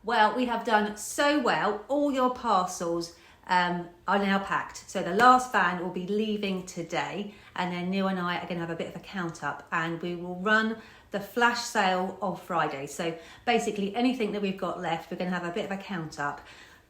Well, we have done so well. All your parcels are now packed. So the last van will be leaving today, and then Neil and I are going to have a bit of a count up, and we will run the flash sale on Friday. So basically anything that we've got left, we're going to have a bit of a count up.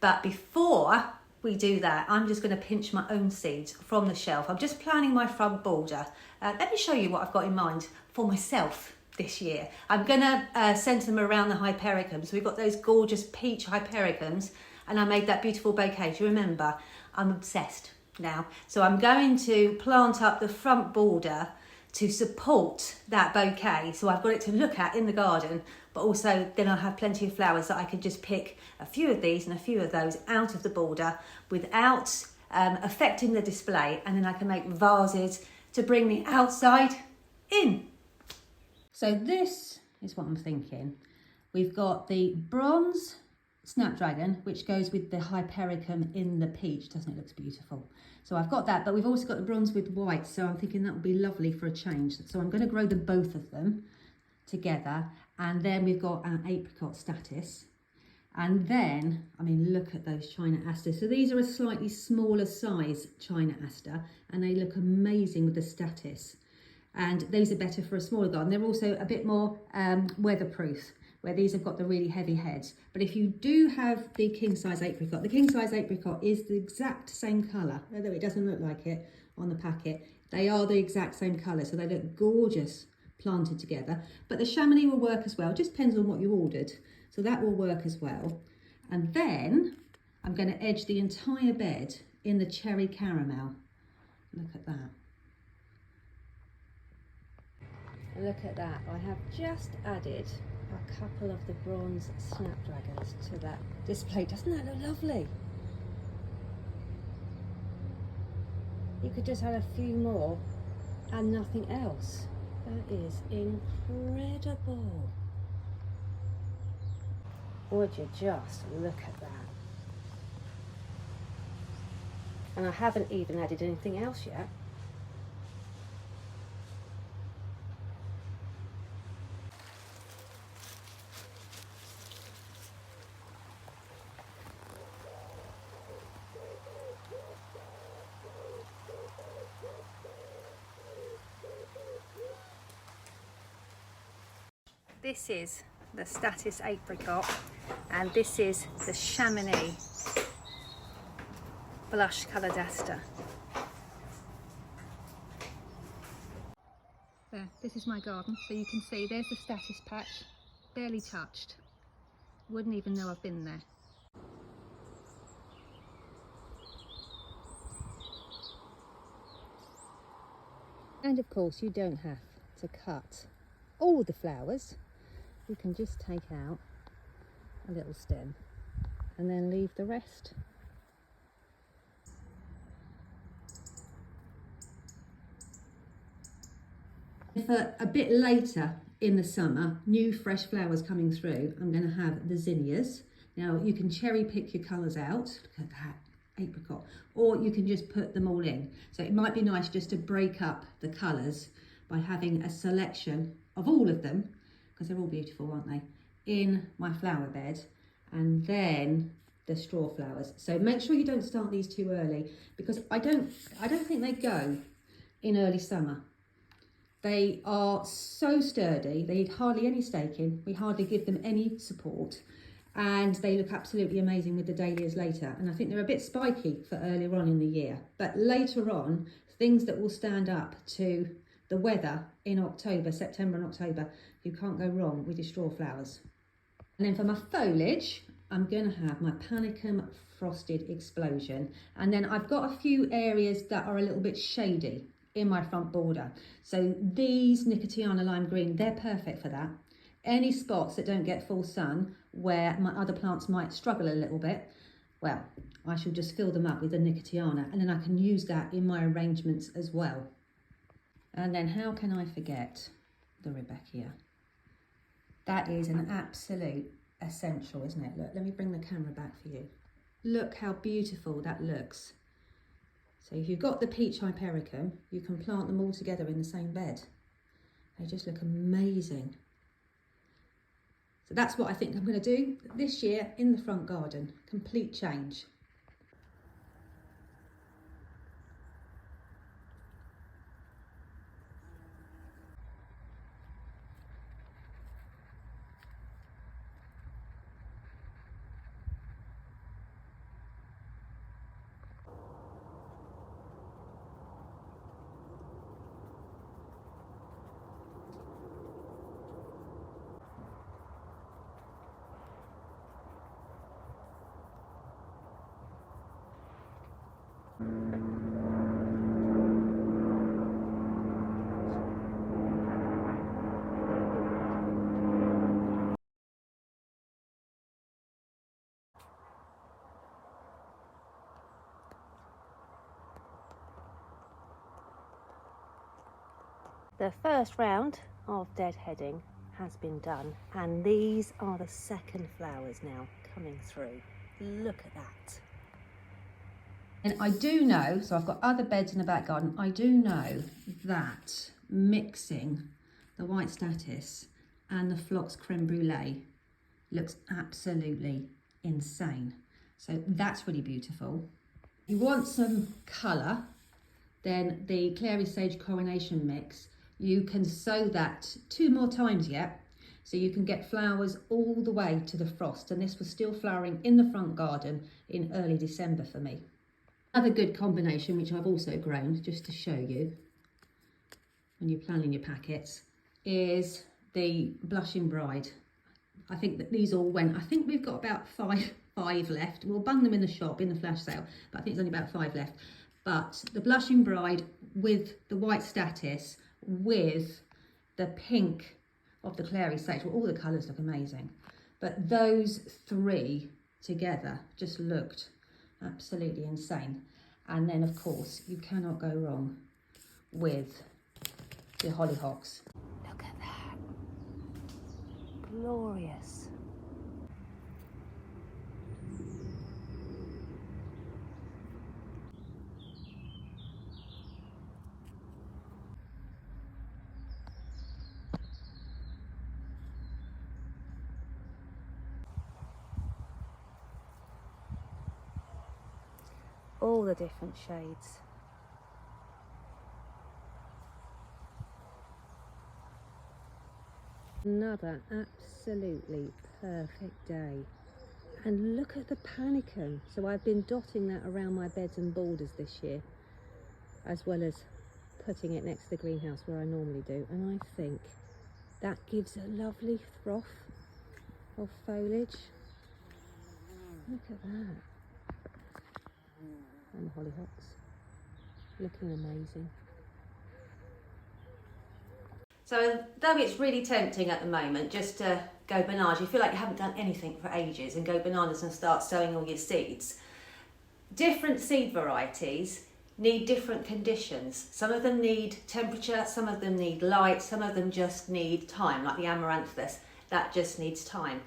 But before we do that, I'm just going to pinch my own seeds from the shelf. I'm just planning my front border. Let me show you what I've got in mind for myself this year. I'm going to centre them around the hypericums. So we've got those gorgeous peach hypericums, and I made that beautiful bouquet. Do you remember? I'm obsessed now. So I'm going to plant up the front border to support that bouquet. So I've got it to look at in the garden, but also then I'll have plenty of flowers that I can just pick a few of these and a few of those out of the border without affecting the display, and then I can make vases to bring the outside in. So this is what I'm thinking. We've got the bronze snapdragon, which goes with the hypericum in the peach. Doesn't it look beautiful? So I've got that, but we've also got the bronze with white, so I'm thinking that would be lovely for a change. So I'm going to grow them both of them together, and then we've got an apricot statice, and then, I mean, look at those China asters. So these are a slightly smaller size China aster, and they look amazing with the statice, and these are better for a smaller garden. They're also a bit more weatherproof, where these have got the really heavy heads. But if you do have the king size apricot, the king size apricot is the exact same colour, although it doesn't look like it on the packet. They are the exact same colour, so they look gorgeous planted together. But the Chamonix will work as well, just depends on what you ordered. So that will work as well. And then I'm going to edge the entire bed in the cherry caramel. Look at that. Look at that. I have just added a couple of the bronze snapdragons to that display. Doesn't that look lovely? You could just add a few more and nothing else. That is incredible. Would you just look at that? And I haven't even added anything else yet. This is the Statice apricot, and this is the Chamonix blush coloured aster. There, this is my garden, so you can see there's the Statice patch, barely touched. Wouldn't even know I've been there. And of course you don't have to cut all the flowers. You can just take out a little stem and then leave the rest. For a bit later in the summer, new fresh flowers coming through, I'm going to have the zinnias. Now you can cherry pick your colours out, look at that apricot, or you can just put them all in. So it might be nice just to break up the colours by having a selection of all of them, because they're all beautiful, aren't they, in my flower bed, and then the straw flowers. So make sure you don't start these too early, because I don't think they go in early summer. They are so sturdy, they need hardly any staking, we hardly give them any support, and they look absolutely amazing with the dahlias later. And I think they're a bit spiky for earlier on in the year, but later on, things that will stand up to the weather in October, September and October, you can't go wrong with your straw flowers. And then for my foliage, I'm going to have my Panicum Frosted Explosion. And then I've got a few areas that are a little bit shady in my front border. So these Nicotiana Lime Green, they're perfect for that. Any spots that don't get full sun where my other plants might struggle a little bit, well, I shall just fill them up with the Nicotiana, and then I can use that in my arrangements as well. And then how can I forget the Rudbeckia? That is an absolute essential, isn't it? Look, let me bring the camera back for you. Look how beautiful that looks. So if you've got the peach hypericum, you can plant them all together in the same bed. They just look amazing. So that's what I think I'm going to do this year in the front garden. Complete change. The first round of deadheading has been done, and these are the second flowers now coming through. Look at that. And I do know, so I've got other beds in the back garden, I do know that mixing the white statice and the phlox creme brulee looks absolutely insane. So that's really beautiful. If you want some colour, then the Clary Sage Coronation Mix, you can sow that 2 more times yet, so you can get flowers all the way to the frost. And this was still flowering in the front garden in early December for me. Another good combination, which I've also grown just to show you when you're planning your packets, is the Blushing Bride. I think that these all went, I think we've got about five left. We'll bung them in the shop in the flash sale, but I think there's only about 5 left. But the Blushing Bride with the white statice with the pink of the Clary Sage, well, all the colours look amazing. But those 3 together just looked absolutely insane. And then of course you cannot go wrong with the hollyhocks. Look at that, glorious. All the different shades. Another absolutely perfect day. And look at the panicum. So I've been dotting that around my beds and borders this year, as well as putting it next to the greenhouse where I normally do. And I think that gives a lovely froth of foliage. Look at that. And the hollyhocks looking amazing. So though it's really tempting at the moment just to go bananas, you feel like you haven't done anything for ages, and go bananas and start sowing all your seeds. Different seed varieties need different conditions. Some of them need temperature, some of them need light, some of them just need time, like the amaranthus, that just needs time.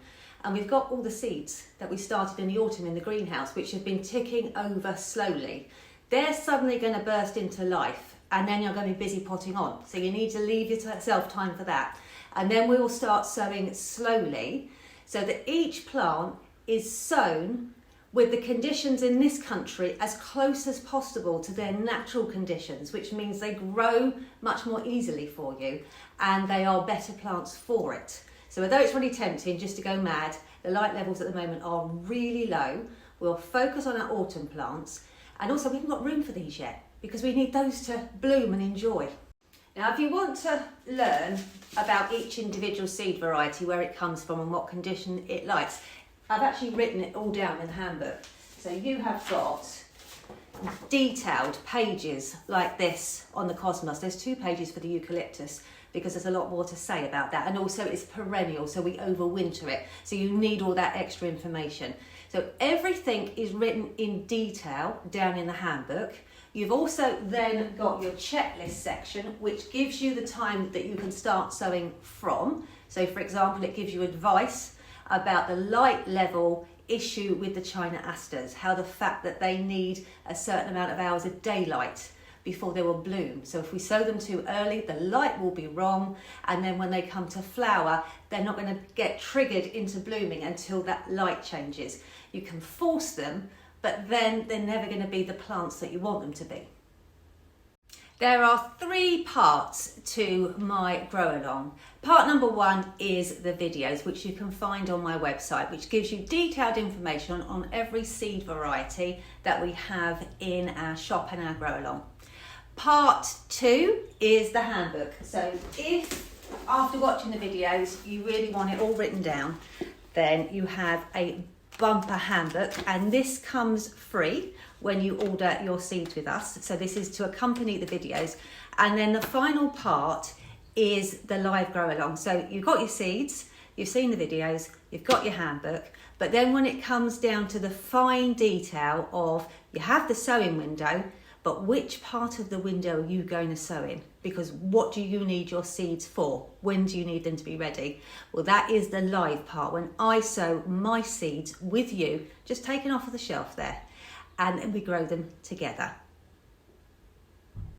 And we've got all the seeds that we started in the autumn in the greenhouse, which have been ticking over slowly. They're suddenly going to burst into life, and then you're going to be busy potting on. So you need to leave yourself time for that. And then we will start sowing slowly, so that each plant is sown with the conditions in this country as close as possible to their natural conditions, which means they grow much more easily for you, and they are better plants for it. So although it's really tempting just to go mad, the light levels at the moment are really low. We'll focus on our autumn plants, and also we haven't got room for these yet because we need those to bloom and enjoy. Now, if you want to learn about each individual seed variety, where it comes from and what condition it likes, I've actually written it all down in the handbook. So you have got detailed pages like this on the cosmos. There's 2 pages for the eucalyptus, because there's a lot more to say about that. And also it's perennial, so we overwinter it. So you need all that extra information. So everything is written in detail down in the handbook. You've also then got your checklist section, which gives you the time that you can start sowing from. So for example, it gives you advice about the light level issue with the China asters, how the fact that they need a certain amount of hours of daylight before they will bloom. So if we sow them too early, the light will be wrong, and then when they come to flower, they're not going to get triggered into blooming until that light changes. You can force them, but then they're never going to be the plants that you want them to be. There are 3 parts to my grow along. Part number 1 is the videos, which you can find on my website, which gives you detailed information on every seed variety that we have in our shop and our grow along. Part 2 is the handbook. So if after watching the videos you really want it all written down, then you have a bumper handbook, and this comes free when you order your seeds with us. So this is to accompany the videos. And then the final part is the live grow along. So you've got your seeds, you've seen the videos, you've got your handbook, but then when it comes down to the fine detail of, you have the sowing window, but which part of the window are you going to sow in? Because what do you need your seeds for? When do you need them to be ready? Well, that is the live part, when I sow my seeds with you, just taken off of the shelf there, and we grow them together.